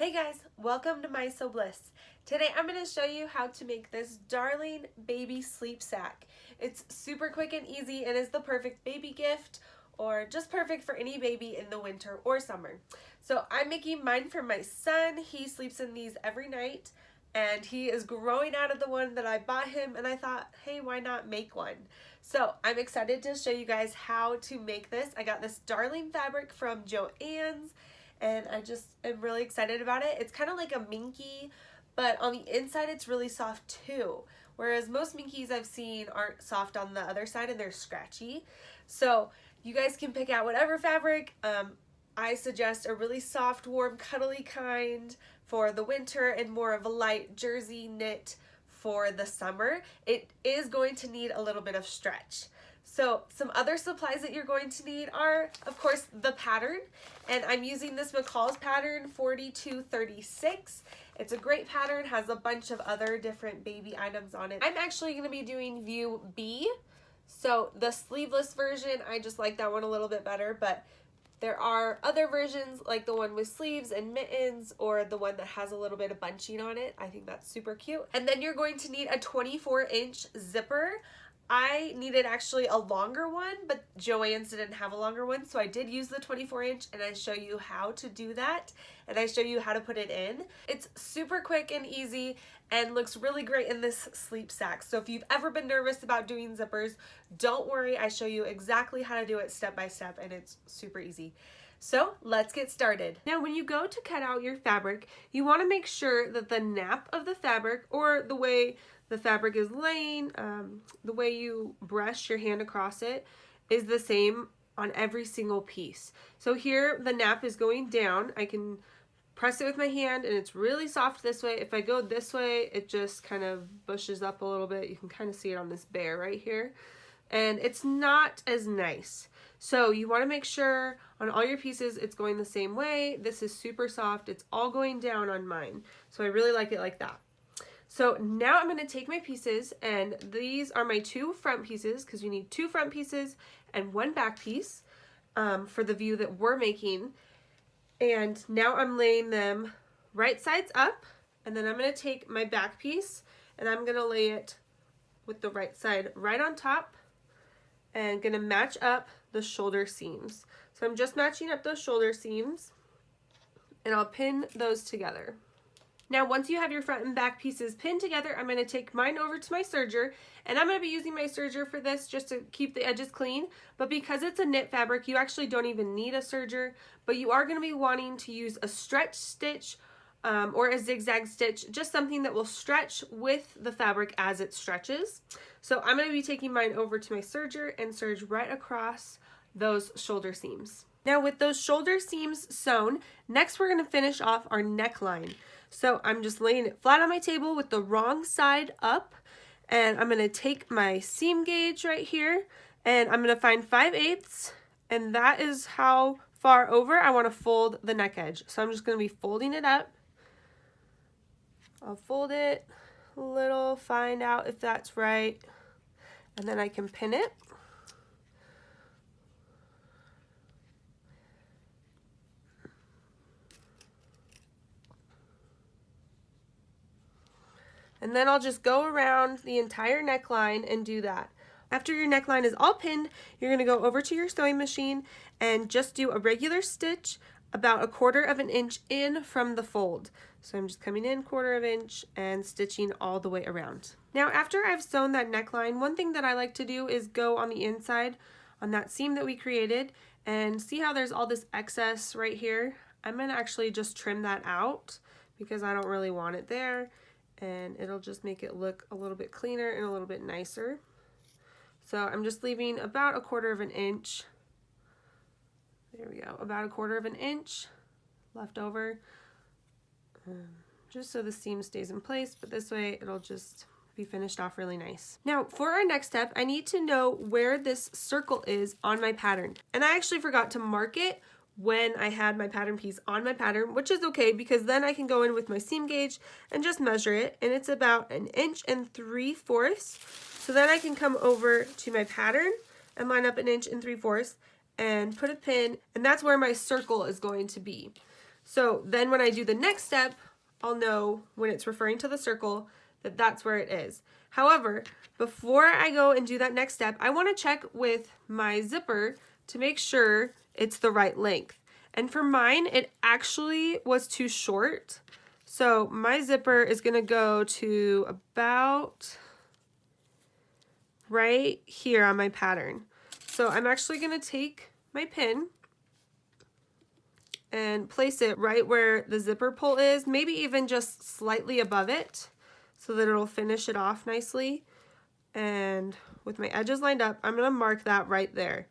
Hey guys, welcome to Mysewbliss. Today I'm going to show you how to make this darling baby sleep sack. It's super quick and easy and is the perfect baby gift or just perfect for any baby in the winter or summer. So I'm making mine for my son. He sleeps in these every night and he is growing out of the one that I bought him, and I thought, hey, why not make one? So I'm excited to show you guys how to make this. I got this darling fabric from Joann's and I just am really excited about it. It's kind of like a minky, but on the inside it's really soft too. Whereas most minkies I've seen aren't soft on the other side and they're scratchy. So you guys can pick out whatever fabric. I suggest a really soft, warm, cuddly kind for the winter and more of a light jersey knit for the summer. It is going to need a little bit of stretch. So some other supplies that you're going to need are, of course, the pattern. And I'm using this McCall's pattern 4236. It's a great pattern, has a bunch of other different baby items on it. I'm actually going to be doing view B. So the sleeveless version, I just like that one a little bit better, but there are other versions like the one with sleeves and mittens or the one that has a little bit of bunching on it. I think that's super cute. And then you're going to need a 24-inch zipper. I needed actually a longer one, but Joann's didn't have a longer one, so I did use the 24-inch, and I show you how to do that, and I show you how to put it in. It's super quick and easy and looks really great in this sleep sack. So if you've ever been nervous about doing zippers, don't worry. I show you exactly how to do it step by step, and it's super easy. So let's get started. Now, when you go to cut out your fabric, you want to make sure that the nap of the fabric, or the way the fabric is laying, the way you brush your hand across it, is the same on every single piece. So here the nap is going down. I can press it with my hand and it's really soft this way. If I go this way, it just kind of bushes up a little bit. You can kind of see it on this bear right here. And it's not as nice. So you want to make sure on all your pieces it's going the same way. This is super soft. It's all going down on mine. So I really like it like that. So now I'm going to take my pieces, and these are my two front pieces because you need two front pieces and one back piece for the view that we're making. And now I'm laying them right sides up, and then I'm going to take my back piece and I'm going to lay it with the right side right on top and going to match up the shoulder seams. So I'm just matching up those shoulder seams and I'll pin those together. Now, once you have your front and back pieces pinned together, I'm going to take mine over to my serger, and I'm going to be using my serger for this just to keep the edges clean. But because it's a knit fabric, you actually don't even need a serger, but you are going to be wanting to use a stretch stitch or a zigzag stitch, just something that will stretch with the fabric as it stretches. So I'm going to be taking mine over to my serger and serge right across those shoulder seams. Now, with those shoulder seams sewn, next we're going to finish off our neckline. So I'm just laying it flat on my table with the wrong side up, and I'm going to take my seam gauge right here, and I'm going to find 5/8, and that is how far over I want to fold the neck edge. So I'm just going to be folding it up. I'll fold it a little, find out if that's right, and then I can pin it. And then I'll just go around the entire neckline and do that. After your neckline is all pinned, you're going to go over to your sewing machine and just do a regular stitch about 1/4 inch in from the fold. So I'm just coming in 1/4 inch and stitching all the way around. Now, after I've sewn that neckline, one thing that I like to do is go on the inside on that seam that we created and see how there's all this excess right here. I'm going to actually just trim that out because I don't really want it there. And it'll just make it look a little bit cleaner and a little bit nicer. So I'm just leaving about 1/4 inch. There we go, about 1/4 inch left over, just so the seam stays in place, but this way it'll just be finished off really nice. Now, for our next step, I need to know where this circle is on my pattern. And I actually forgot to mark it when I had my pattern piece on my pattern, which is okay because then I can go in with my seam gauge and just measure it, and it's about 1 3/4 inches. So then I can come over to my pattern and line up 1 3/4 inches and put a pin, and that's where my circle is going to be. So then when I do the next step, I'll know when it's referring to the circle that that's where it is. However, before I go and do that next step, I want to check with my zipper to make sure it's the right length. And for mine, it actually was too short. So my zipper is going to go to about right here on my pattern. So I'm actually going to take my pin and place it right where the zipper pull is, maybe even just slightly above it so that it'll finish it off nicely. And with my edges lined up, I'm going to mark that right there.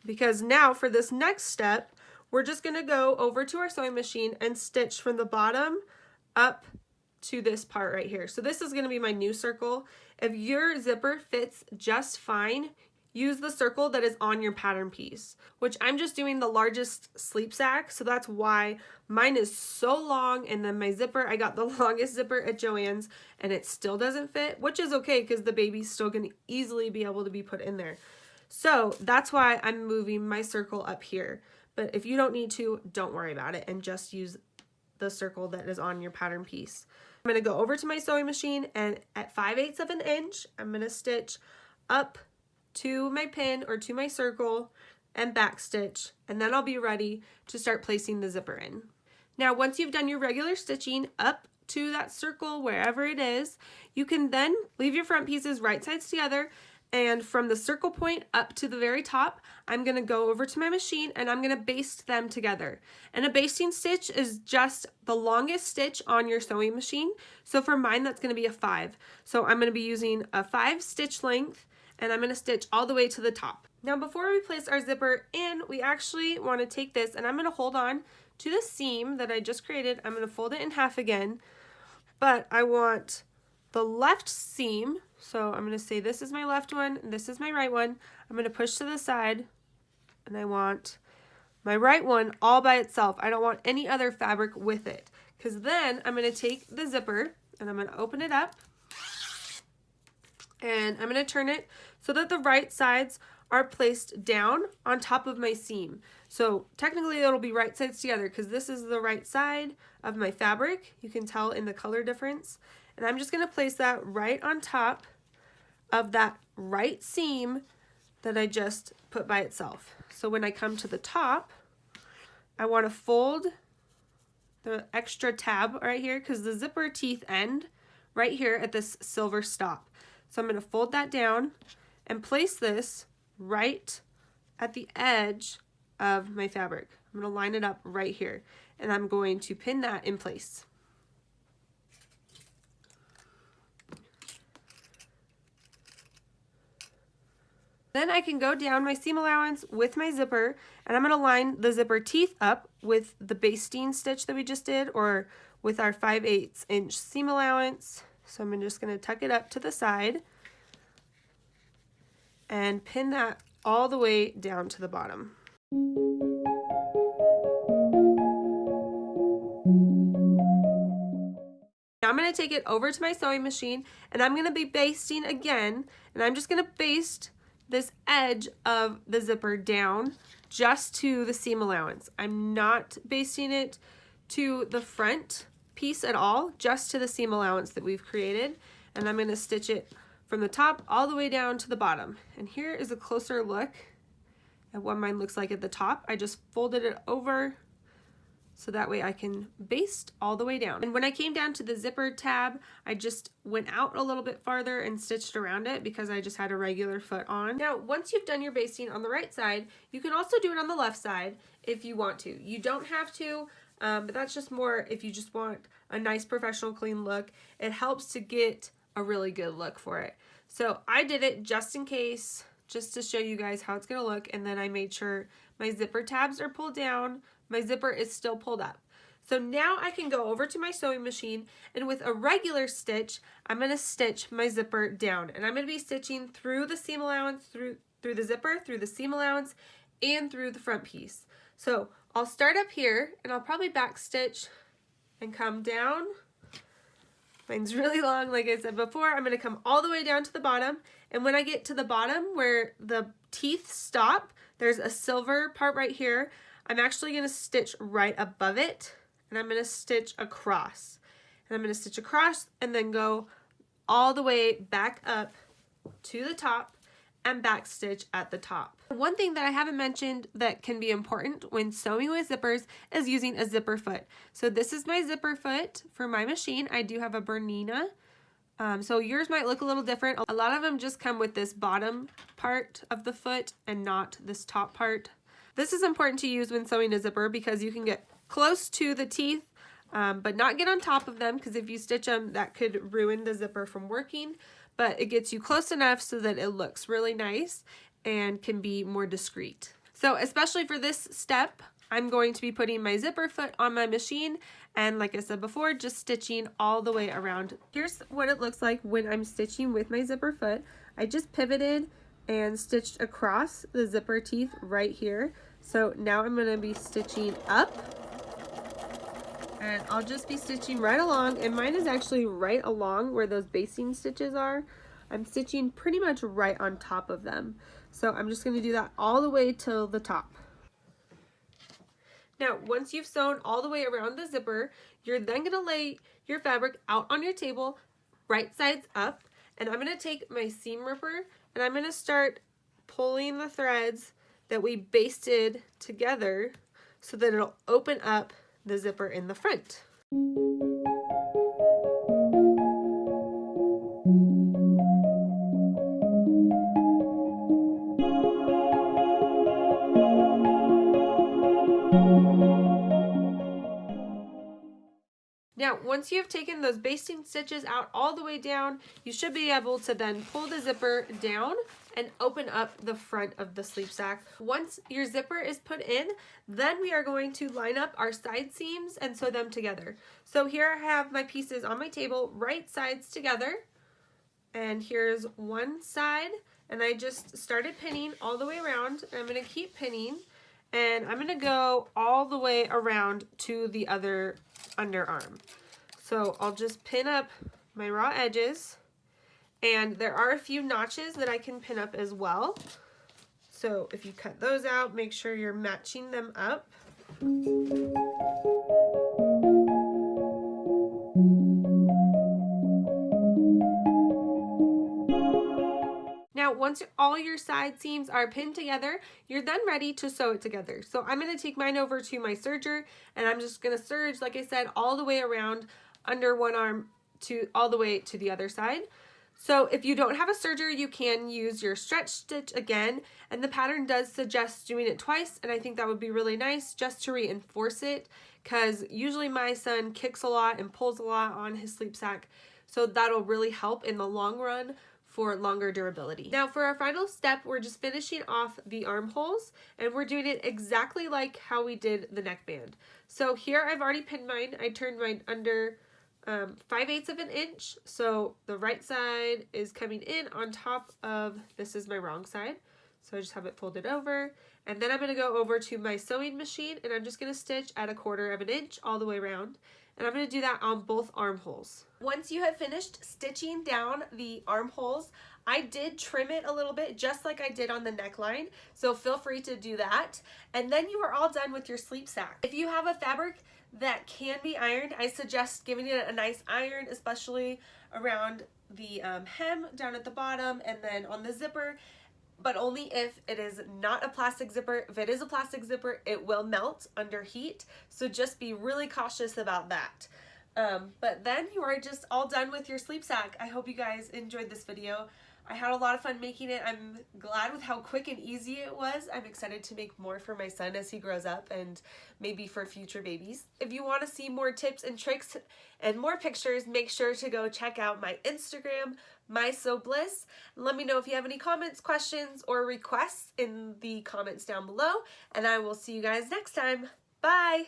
Because now for this next step, we're just going to go over to our sewing machine and stitch from the bottom up to this part right here. So this is going to be my new circle. If your zipper fits just fine, use the circle that is on your pattern piece, which I'm just doing the largest sleep sack, so that's why mine is so long. And then my zipper, I got the longest zipper at Joann's and it still doesn't fit, which is okay because the baby's still going to easily be able to be put in there. So that's why I'm moving my circle up here. But if you don't need to, don't worry about it and just use the circle that is on your pattern piece. I'm going to go over to my sewing machine and at 5/8 of an inch, I'm going to stitch up to my pin or to my circle and back stitch, and then I'll be ready to start placing the zipper in. Now, once you've done your regular stitching up to that circle, wherever it is, you can then leave your front pieces right sides together, and from the circle point up to the very top, I'm going to go over to my machine and I'm going to baste them together. And a basting stitch is just the longest stitch on your sewing machine. So for mine, that's going to be a 5. So I'm going to be using a 5 stitch length, and I'm going to stitch all the way to the top. Now before we place our zipper in, we actually want to take this and I'm going to hold on to the seam that I just created. I'm going to fold it in half again, but I want the left seam, so I'm going to say this is my left one, this is my right one. I'm going to push to the side, and I want my right one all by itself. I don't want any other fabric with it, because then I'm going to take the zipper and I'm going to open it up, and I'm going to turn it so that the right sides are placed down on top of my seam. So technically it'll be right sides together because this is the right side of my fabric. You can tell in the color difference. And I'm just going to place that right on top of that right seam that I just put by itself. So when I come to the top, I want to fold the extra tab right here because the zipper teeth end right here at this silver stop. So I'm going to fold that down and place this right at the edge of my fabric. I'm going to line it up right here, and I'm going to pin that in place. Then I can go down my seam allowance with my zipper, and I'm going to line the zipper teeth up with the basting stitch that we just did, or with our 5/8 inch seam allowance. So I'm just going to tuck it up to the side and pin that all the way down to the bottom. Now I'm going to take it over to my sewing machine, and I'm going to be basting again, and I'm just going to baste this edge of the zipper down just to the seam allowance. I'm not basting it to the front piece at all, just to the seam allowance that we've created, and I'm going to stitch it from the top all the way down to the bottom. And here is a closer look at what mine looks like at the top. I just folded it over so that way I can baste all the way down. And when I came down to the zipper tab, I just went out a little bit farther and stitched around it because I just had a regular foot on. Now, once you've done your basting on the right side, you can also do it on the left side if you want to. You don't have to, but that's just more if you just want a nice professional clean look. It helps to get a really good look for it. So I did it just in case, just to show you guys how it's gonna look, and then I made sure my zipper tabs are pulled down, my zipper is still pulled up. So now I can go over to my sewing machine, and with a regular stitch, I'm gonna stitch my zipper down, and I'm gonna be stitching through the seam allowance, through the zipper, through the seam allowance, and through the front piece. So I'll start up here, and I'll probably back stitch and come down. Mine's really long, like I said before. I'm going to come all the way down to the bottom, and when I get to the bottom where the teeth stop, there's a silver part right here. I'm actually going to stitch right above it, and I'm going to stitch across. And I'm going to stitch across and then go all the way back up to the top and back stitch at the top. One thing that I haven't mentioned that can be important when sewing with zippers is using a zipper foot. So this is my zipper foot for my machine. I do have a Bernina. So yours might look a little different. A lot of them just come with this bottom part of the foot and not this top part. This is important to use when sewing a zipper because you can get close to the teeth, but not get on top of them, because if you stitch them, that could ruin the zipper from working. But it gets you close enough so that it looks really nice and can be more discreet. So especially for this step, I'm going to be putting my zipper foot on my machine, and like I said before, just stitching all the way around. Here's what it looks like when I'm stitching with my zipper foot. I just pivoted and stitched across the zipper teeth right here. So now I'm going to be stitching up, and I'll just be stitching right along, and mine is actually right along where those basting stitches are. I'm stitching pretty much right on top of them. So I'm just going to do that all the way till the top. Now, once you've sewn all the way around the zipper, you're then going to lay your fabric out on your table, right sides up, and I'm going to take my seam ripper and I'm going to start pulling the threads that we basted together so that it'll open up the zipper in the front. Now, once you've taken those basting stitches out all the way down, you should be able to then pull the zipper down and open up the front of the sleep sack. Once your zipper is put in, then we are going to line up our side seams and sew them together. So here I have my pieces on my table, right sides together, and here's one side, and I just started pinning all the way around, and I'm going to keep pinning, and I'm going to go all the way around to the other underarm. So I'll just pin up my raw edges, and there are a few notches that I can pin up as well. So if you cut those out, make sure you're matching them up. Now, once all your side seams are pinned together, you're then ready to sew it together. So I'm going to take mine over to my serger, and I'm just going to serge, like I said, all the way around under one arm to all the way to the other side. So if you don't have a serger, you can use your stretch stitch again, and the pattern does suggest doing it twice, and I think that would be really nice just to reinforce it, because usually my son kicks a lot and pulls a lot on his sleep sack, so that'll really help in the long run for longer durability. Now for our final step, we're just finishing off the armholes, and we're doing it exactly like how we did the neckband. So here I've already pinned mine. I turned mine under 5/8 of an inch, so the right side is coming in on top of, this is my wrong side, so I just have it folded over, and then I'm going to go over to my sewing machine, and I'm just going to stitch at 1/4 of an inch all the way around. And I'm going to do that on both armholes. Once you have finished stitching down the armholes, I did trim it a little bit just like I did on the neckline, so feel free to do that. And then you are all done with your sleep sack. If you have a fabric that can be ironed, I suggest giving it a nice iron, especially around the hem down at the bottom and then on the zipper, but only if it is not a plastic zipper. If it is a plastic zipper, it will melt under heat, so just be really cautious about that. But then you are just all done with your sleep sack. I hope you guys enjoyed this video. I had a lot of fun making it. I'm glad with how quick and easy it was. I'm excited to make more for my son as he grows up and maybe for future babies. If you want to see more tips and tricks and more pictures, make sure to go check out my Instagram, Mysewbliss. Let me know if you have any comments, questions, or requests in the comments down below, and I will see you guys next time. Bye!